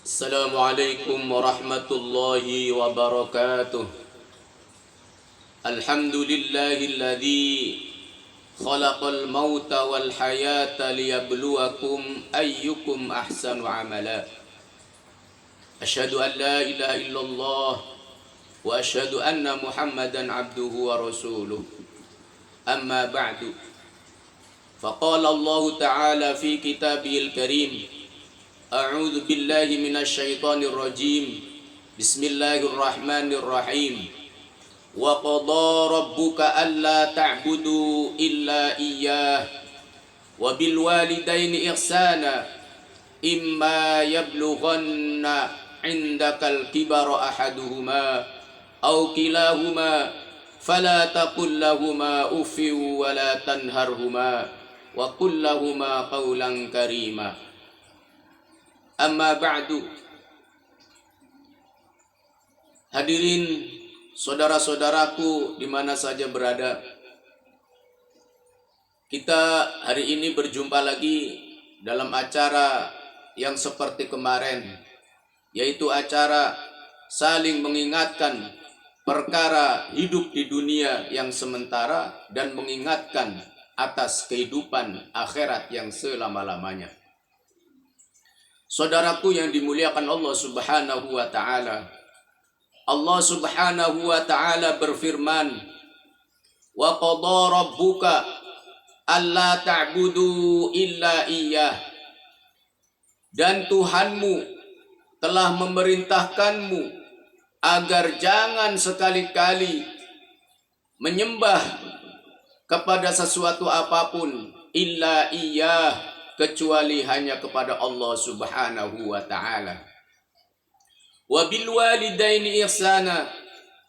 Assalamualaikum warahmatullahi wabarakatuh. Alhamdulillahilladzi khalaqal mauta wal hayata liyabluwakum ayyukum ahsanu amala. Asyhadu an la ilaha illallah wa asyhadu anna Muhammadan abduhu wa rasuluh. Amma ba'du. Faqala Allah Ta'ala fi kitabihil karim. A'udzu billahi minasy syaithanir rajim. Bismillahirrahmanirrahim. Wa qadha rabbuka alla ta'budu illa iyyah wa bil walidaini ihsana imma yablughanna 'indakal kibara ahaduhuma aw kilahuma fala taqul lahumā uffin wa la tanharhumā wa qul lahumā qawlan karīmā. Amma ba'du. Hadirin saudara-saudaraku di mana saja berada, kita hari ini berjumpa lagi dalam acara yang seperti kemarin, yaitu acara saling mengingatkan perkara hidup di dunia yang sementara dan mengingatkan atas kehidupan akhirat yang selama-lamanya. Saudaraku yang dimuliakan Allah Subhanahu wa ta'ala, Allah Subhanahu wa ta'ala berfirman, wa qadha rabbuka alla ta'budu illa iyyah, dan Tuhanmu telah memerintahkanmu agar jangan sekali-kali menyembah kepada sesuatu apapun illa iyyah, kecuali hanya kepada Allah Subhanahu wa ta'ala. Wa bil walidaini ihsana,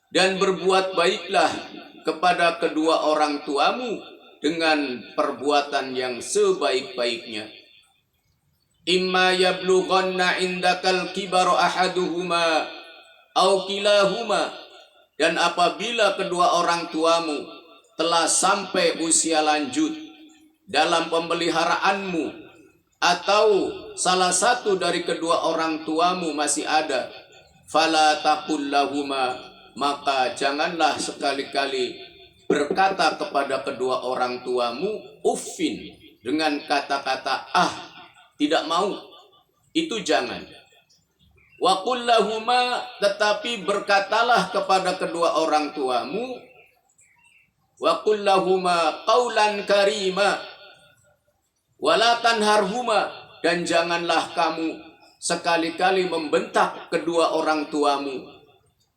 dan berbuat baiklah kepada kedua orang tuamu dengan perbuatan yang sebaik-baiknya. Imma yablughanna indakal kibara ahaduhuma aw kilahuma, dan apabila kedua orang tuamu telah sampai usia lanjut dalam pemeliharaanmu, atau salah satu dari kedua orang tuamu masih ada, fala taqul lahuma, maka janganlah sekali-kali berkata kepada kedua orang tuamu uffin, dengan kata-kata tidak mau, itu jangan. Wa qul lahuma, tetapi berkatalah kepada kedua orang tuamu, wa qul lahuma qawlan karima wala tanharhuma, dan janganlah kamu sekali-kali membentak kedua orang tuamu.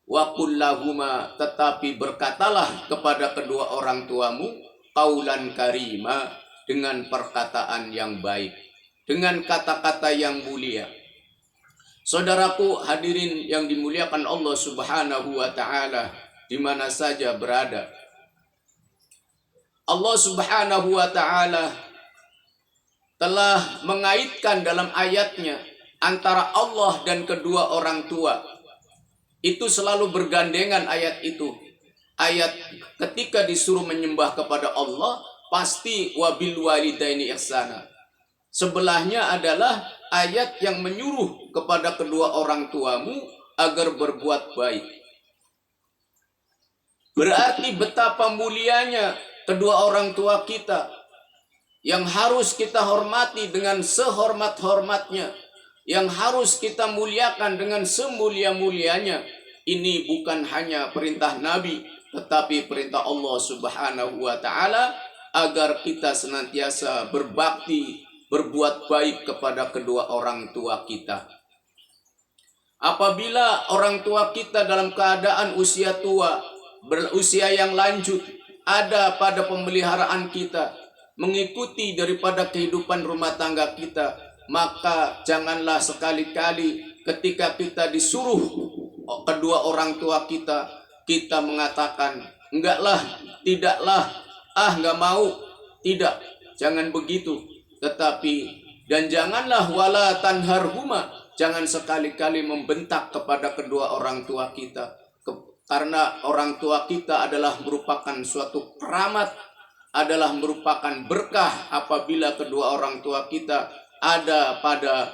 Wa qul lahuma, tetapi berkatalah kepada kedua orang tuamu qaulan karima, dengan perkataan yang baik, dengan kata-kata yang mulia. Saudaraku hadirin yang dimuliakan Allah Subhanahu wa ta'ala di mana saja berada, Allah Subhanahu wa ta'ala telah mengaitkan dalam ayatnya antara Allah dan kedua orang tua. Itu selalu bergandengan ayat itu. Ayat ketika disuruh menyembah kepada Allah, pasti wabil walidaini ihsana. Sebelahnya adalah ayat yang menyuruh kepada kedua orang tuamu agar berbuat baik. Berarti betapa mulianya kedua orang tua kita, yang harus kita hormati dengan sehormat-hormatnya, yang harus kita muliakan dengan semulia-mulianya. Ini bukan hanya perintah Nabi, tetapi perintah Allah Subhanahu wa ta'ala agar kita senantiasa berbakti, berbuat baik kepada kedua orang tua kita. Apabila orang tua kita dalam keadaan usia tua, berusia yang lanjut, ada pada pemeliharaan kita, mengikuti daripada kehidupan rumah tangga kita, maka janganlah sekali-kali ketika kita disuruh kedua orang tua kita, kita mengatakan enggaklah, tidaklah, enggak mau, tidak, jangan begitu. Tetapi dan janganlah wala tanharhuma, jangan sekali-kali membentak kepada kedua orang tua kita, karena orang tua kita adalah merupakan suatu keramat, adalah merupakan berkah apabila kedua orang tua kita ada pada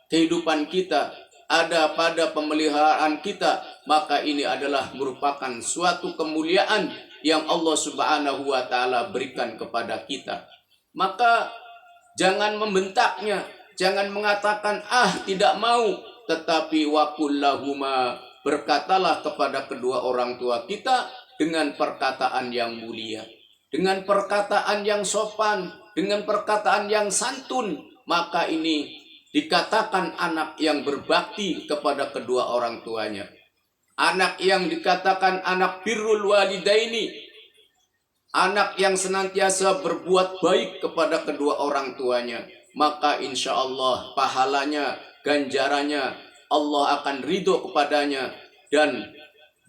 kehidupan kita, ada pada pemeliharaan kita, maka ini adalah merupakan suatu kemuliaan yang Allah Subhanahu wa taala berikan kepada kita. Maka jangan membentaknya, jangan mengatakan tidak mau, tetapi wakullahuma, berkatalah kepada kedua orang tua kita dengan perkataan yang mulia, dengan perkataan yang sopan, dengan perkataan yang santun. Maka ini dikatakan anak yang berbakti kepada kedua orang tuanya. Anak yang dikatakan anak birrul walidaini, anak yang senantiasa berbuat baik kepada kedua orang tuanya. Maka insya Allah pahalanya, ganjarannya, Allah akan ridho kepadanya, dan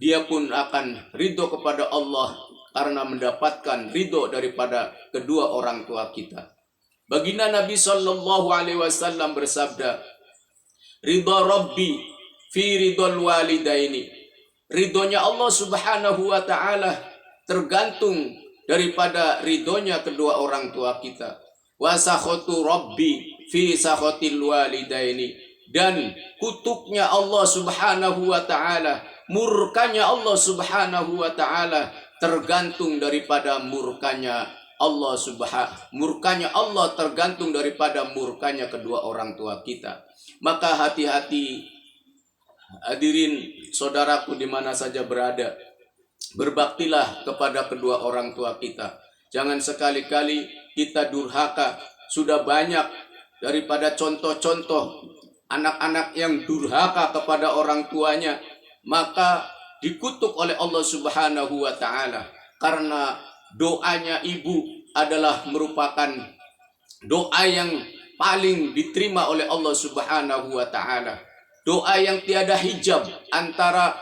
dia pun akan ridho kepada Allah karena mendapatkan ridho daripada kedua orang tua kita. Baginda Nabi Shallallahu Alaihi Wasallam bersabda, ridho Rabbi fi ridhol walidaini. Ridhonya Allah Subhanahu Wa Taala tergantung daripada ridhonya kedua orang tua kita. Wa sakhotu Rabbi fi sakhotil walidaini. Dan kutuknya Allah Subhanahu Wa Taala, murkanya Allah Subhanahu Wa Taala tergantung daripada murkanya Allah murkanya Allah tergantung daripada murkanya kedua orang tua kita. Maka hati-hati hadirin saudaraku di mana saja berada, berbaktilah kepada kedua orang tua kita. Jangan sekali-kali kita durhaka. Sudah banyak daripada contoh-contoh anak-anak yang durhaka kepada orang tuanya, maka dikutuk oleh Allah Subhanahu Wa Taala, karena doanya ibu adalah merupakan doa yang paling diterima oleh Allah Subhanahu Wa Taala. Doa yang tiada hijab antara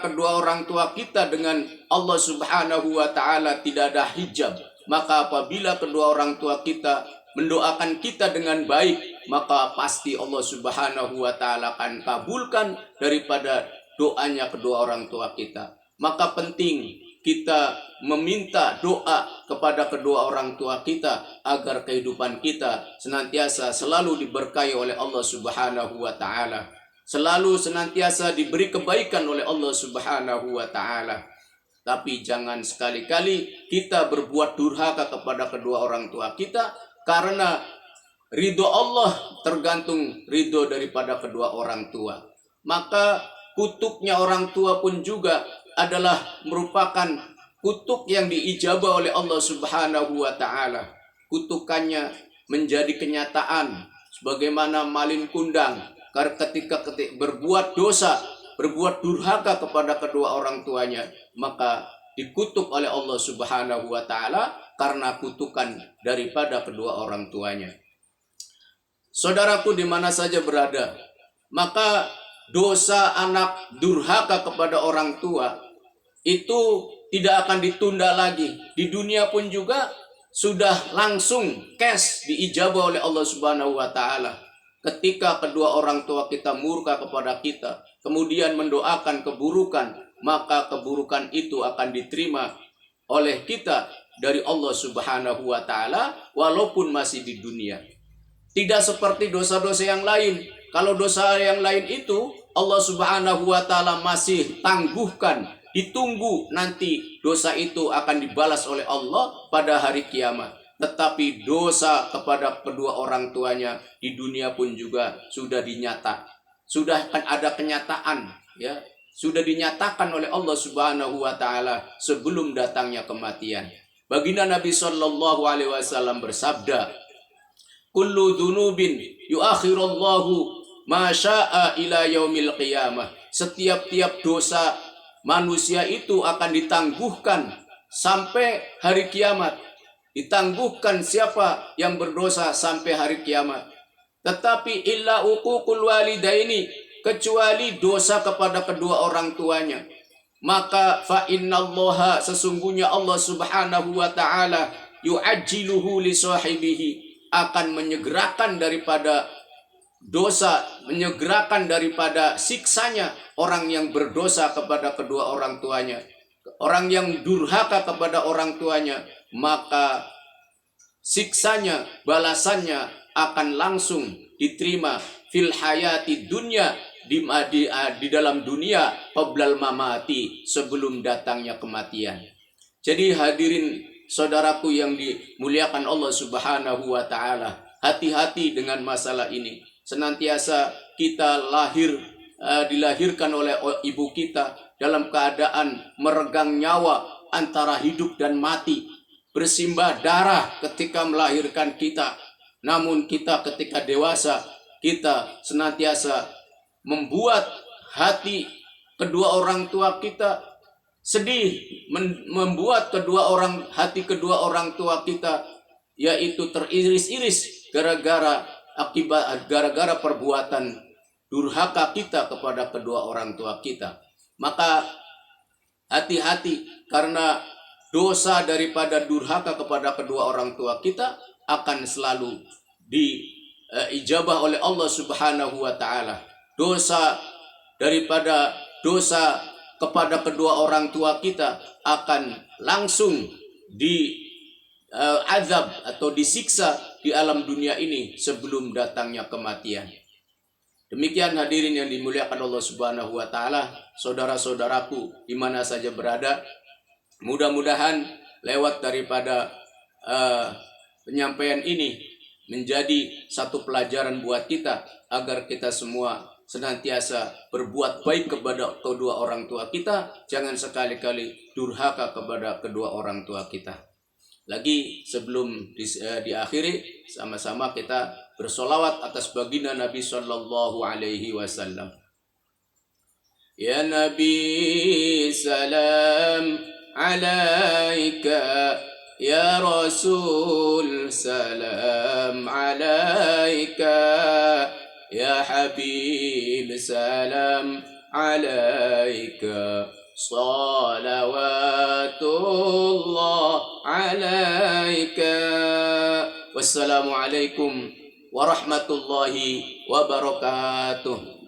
kedua orang tua kita dengan Allah Subhanahu Wa Taala, tidak ada hijab. Maka apabila kedua orang tua kita mendoakan kita dengan baik, maka pasti Allah Subhanahu Wa Taala akan kabulkan daripada doanya kedua orang tua kita. Maka penting kita meminta doa kepada kedua orang tua kita agar kehidupan kita senantiasa selalu diberkahi oleh Allah Subhanahu Wa Taala, selalu senantiasa diberi kebaikan oleh Allah Subhanahu Wa Taala. Tapi jangan sekali-kali kita berbuat durhaka kepada kedua orang tua kita, karena ridho Allah tergantung ridho daripada kedua orang tua. Maka kutuknya orang tua pun juga adalah merupakan kutuk yang diijabah oleh Allah Subhanahu Wa Taala. Kutukannya menjadi kenyataan, sebagaimana malin kundang ketika berbuat dosa, berbuat durhaka kepada kedua orang tuanya, maka dikutuk oleh Allah Subhanahu Wa Taala karena kutukan daripada kedua orang tuanya. Saudaraku di mana saja berada, maka dosa anak durhaka kepada orang tua itu tidak akan ditunda lagi. Di dunia pun juga sudah langsung cash diijabah oleh Allah Subhanahu Wa Taala. Ketika kedua orang tua kita murka kepada kita, kemudian mendoakan keburukan, maka keburukan itu akan diterima oleh kita dari Allah Subhanahu Wa Taala walaupun masih di dunia. Tidak seperti dosa-dosa yang lain. Kalau dosa yang lain itu Allah Subhanahu Wa Taala masih tangguhkan, ditunggu nanti dosa itu akan dibalas oleh Allah pada hari kiamat. Tetapi dosa kepada kedua orang tuanya di dunia pun juga sudah sudah akan ada kenyataan, ya, sudah dinyatakan oleh Allah Subhanahu Wa Taala sebelum datangnya kematian. Baginda Nabi Shallallahu Alaihi Wasallam bersabda, kullu dzunubin yuakhirullahu ma syaa ila yaumil qiyamah. Setiap dosa manusia itu akan ditangguhkan sampai hari kiamat. Ditangguhkan siapa yang berdosa sampai hari kiamat. Tetapi illa uququl walidaini, kecuali dosa kepada kedua orang tuanya. Maka fa innallaha, sesungguhnya Allah Subhanahu Wa Taala yu'ajjiluhu li sahibihi, akan menyegerakan daripada dosa, menyegerakan daripada siksanya orang yang berdosa kepada kedua orang tuanya, orang yang durhaka kepada orang tuanya, maka siksanya, balasannya akan langsung diterima fil hayati dunya di dalam dunia qablal mamati, sebelum datangnya kematian. Jadi hadirin saudaraku yang dimuliakan Allah Subhanahu wa taala, hati-hati dengan masalah ini. Senantiasa kita dilahirkan oleh ibu kita dalam keadaan meregang nyawa antara hidup dan mati, bersimbah darah ketika melahirkan kita. Namun kita ketika dewasa, kita senantiasa membuat hati kedua orang tua kita sedih, membuat hati kedua orang tua kita yaitu teriris-iris gara-gara perbuatan durhaka kita kepada kedua orang tua kita. Maka hati-hati, karena dosa daripada durhaka kepada kedua orang tua kita akan selalu diijabah oleh Allah Subhanahu wa taala. Dosa kepada kedua orang tua kita akan langsung diazab atau disiksa di alam dunia ini sebelum datangnya kematian. Demikian hadirin yang dimuliakan Allah Subhanahu wa taala, saudara-saudaraku di mana saja berada, mudah-mudahan lewat daripada penyampaian ini menjadi satu pelajaran buat kita agar kita semua senantiasa berbuat baik kepada kedua orang tua kita, jangan sekali-kali durhaka kepada kedua orang tua kita. Lagi sebelum diakhiri, sama-sama kita bersolawat atas baginda Nabi Sallallahu Alaihi Wasallam. Ya Nabi, salam alaika. Ya Rasul, salam alaika. Ya Habib, salam alaika. Salawatullah alaika. Wassalamualaikum warahmatullahi wabarakatuh.